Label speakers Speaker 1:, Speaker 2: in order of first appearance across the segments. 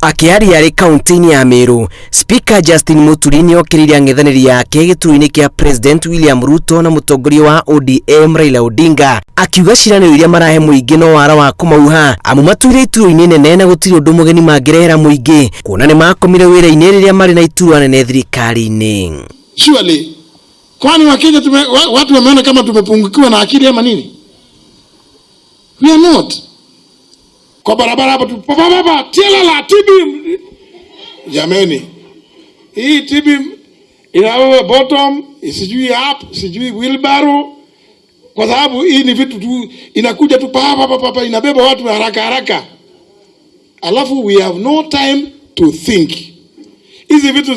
Speaker 1: Akiaria ari kaunti-ini ya Meru, Speaker Justin Muturi ni okiriria ng'ethaniri yake gituru-ini kia President William Ruto na mutongoria wa ODM Raila Odinga, akiuga ciraniro iria marahe muingi no wara wa kumauha amu matuire ituru-ini nene na gutiri undu mugeni mangirehera muingi kuona ni makomire wira-ini riria mari na iturwa nene thirikari-ini.
Speaker 2: Surely kwani Wakenya watu wameona kama tumepungukiwa na akili ama nini? We are not. Kwa barabara hapa tu baba tiela tibim. Jameni. Hii tibim ina bottom, sijui up, sijui wheelbarrow. Kwa sababu hii ni vitu tu inakuja tu papa inabeba watu haraka. Alafu we have no time to think. Hizi vitu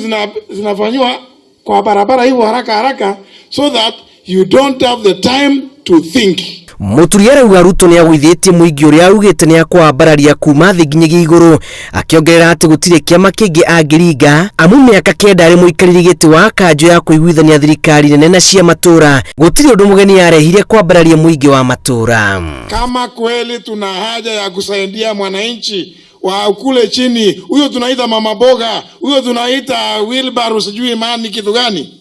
Speaker 2: zinafanywa kwa barabara hiyo haraka so that you don't have the time to think.
Speaker 1: Muturi arauga Ruto ni agwithitie muingi uria augite ni akwambararia kuma thi nginyagia iguru, akiongerera ati gutire kiama kingi angiringa amu miaka kenda ari muikariri giti wa kanjo ya kuiguithania thirikari nene na cia matura gutire undu mugeni yarehire kwambararia muingi wa matura.
Speaker 2: Kama kweli tuna haja ya kusaidia mwananchi wa kule chini, huyo tunaita mama boga, huyo tunaita wheelbarrow, sijui imani kitu gani,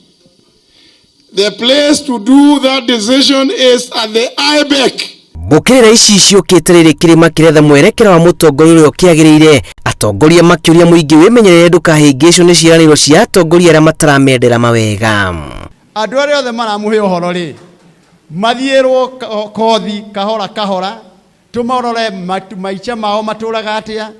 Speaker 2: the place to do that decision is at the IBEC.
Speaker 1: Bukirira ici ciukite kirima kiretha mwerekera wa mutongoria uria kiagirire atongoria makiuria muingi wimenyerere ndukahingicwo ni ciaraniro cia atongoria aria mataramendera mawega.
Speaker 3: Andu aria othe maramuhe uhoro ri mathierwo kothi kahora tumarore maicha mao maturaga atia,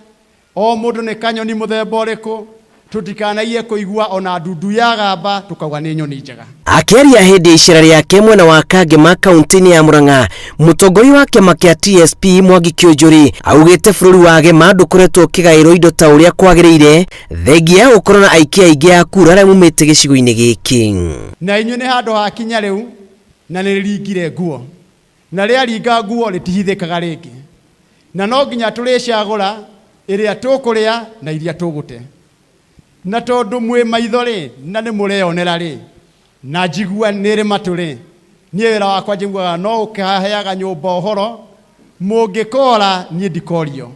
Speaker 3: o mundu ni kanyoni muthemba uriku, tutikanaie kuigua ona ndundu ya gamba tukauga ni nyoni njega. Akiaria hindi icera riake mwena wa Kangema kaunti-ini ya Murang'a, mutongoria wa kiama kia TSP Mwangi Kĩũnjũrĩ augite bururi wa Gema ndukoretwo kigairwo indo ta uria kwagirire thengia gukorwo na aikia aingi a kura aria mumite gicigo-ini giki. Na inyu ni handu hakinya riu na ni ringire nguo na ria ringa nguo ritihithikaga ringi na no nginya turicagura iria tukuria na iria tugute na tondu mwe maithori na ni mureonera ri na njigua niri maturi nie wira wakwa njiguaga no ukaheaga nyumba uhoro mungikora nie ndikorio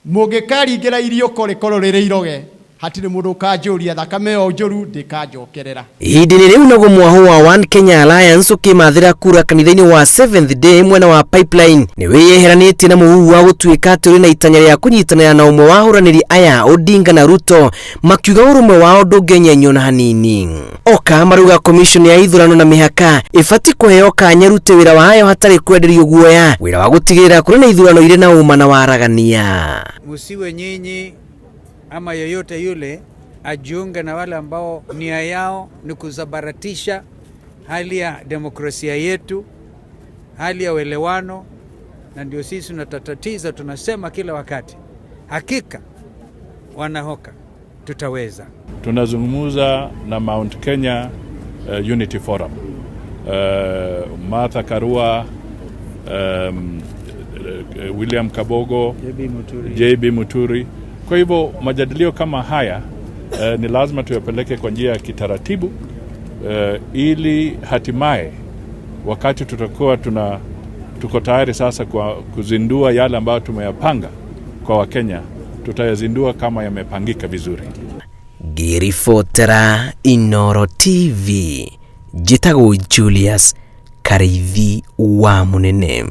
Speaker 3: mungikaringira irio korikoro riri iroge hatire mundu kanjuria thakame o njuru ndikanjokerera. Hindini riu naguo mwaho wa One Kenya Alliance ukimathira kura kanitha-ini wa Seventh Day mwena wa Pipeline ni wiyeheranitie na muhuhu wa gutuika ati uri na itanya ria kunyitanira na umwe wa huraniri aya Odinga na Ruto makiuga urumwe wao ndungenyenywo na hanini. Oka maruga commission ya ithurano na mihaka ifati kuheo kanya rute wira wayo hatari kwenderio guoya wira wa gutigirira kuri na ithurano ire na uma na waragania.
Speaker 4: Musiwe nyinyi ama yoyote yule ajiunge na wale ambao nia yao ni kuzabaratisha hali ya demokrasia yetu, hali ya uelewano, na ndio sisi tunatatatiza, tunasema kila wakati hakika wanahoka tutaweza.
Speaker 5: Tunazungumza na Mount Kenya Unity Forum, Martha Karua, William Kabogo, JB Muturi. Kwa hivyo majadilio kama haya ni lazima tuyapeleke kwa njia ya kitaratibu ili hatimaye wakati tutakuwa tuko tayari sasa kwa kuzindua yale ambayo tumeyapanga kwa Wakenya, tutayazindua kama yamepangika vizuri.
Speaker 1: Girifotera Inooro TV, jitago Julius Karithi wa Munene.